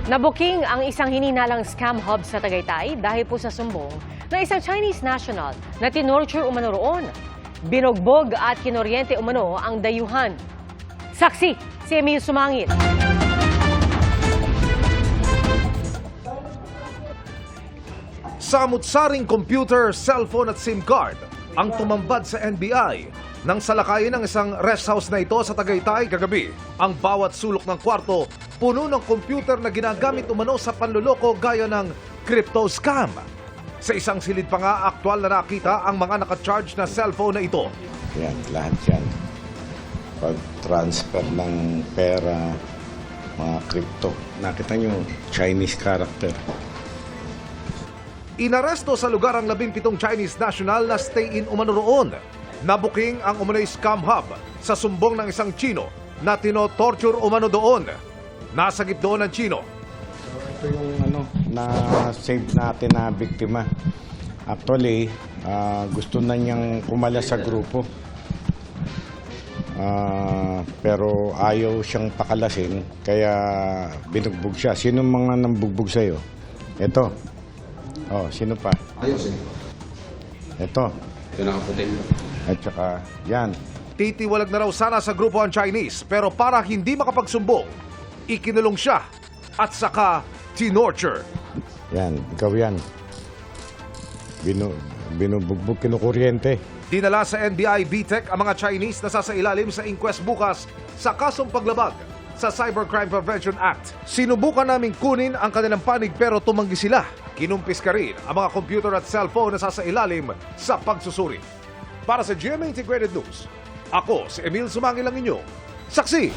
Nabuking ang isang hininalang scam hub sa Tagaytay dahil po sa sumbong ng isang Chinese national na tinorture umano roon. Binugbog at kinoryente umano ang dayuhan. Saksi, si Emil Sumangil. Samut-saring computer, cellphone at SIM card ang tumambad sa NBI nang salakayin ng isang rest house na ito sa Tagaytay kagabi. Ang bawat sulok ng kwarto puno ng computer na ginagamit umano sa panloloko gaya ng crypto scam. Sa isang silid pa nga, aktual na nakita ang mga naka-charge na cellphone na ito. Yan, lahat yan. Pag-transfer ng pera, mga crypto. Nakita nyo, Chinese character. Inaresto sa lugar ang 17 Chinese national na stay-in umano roon. Nabuking ang umano'y scam hub sa sumbong ng isang Chino na tino-torture umano doon. Nasagip doon ang Chino. Ito yung na-save natin na biktima. Actually, gusto na niyang kumalas sa grupo. Pero ayaw siyang pakalasin, kaya binugbog siya. Sino mga nambugbog sa'yo? Ito. Oh, sino pa? Ayos eh. Ito. Ito nakaputing. At saka, yan. Titiwalag na raw sana sa grupo ang Chinese pero para hindi makapagsumbong, ikinulong siya at saka tinorture. Yan, ikaw yan. Binubugbog, kinukuryente. Dinala sa NBI BTEC ang mga Chinese na sasailalim sa inquest bukas sa kasong paglabag sa Cybercrime Prevention Act. Sinubukan naming kunin ang kanilang panig pero tumanggi sila. Kinumpis ka rin ang mga computer at cellphone na sasailalim sa pagsusuri. Para sa GMA Integrated News, ako si Emil Sumangil ang inyong saksi.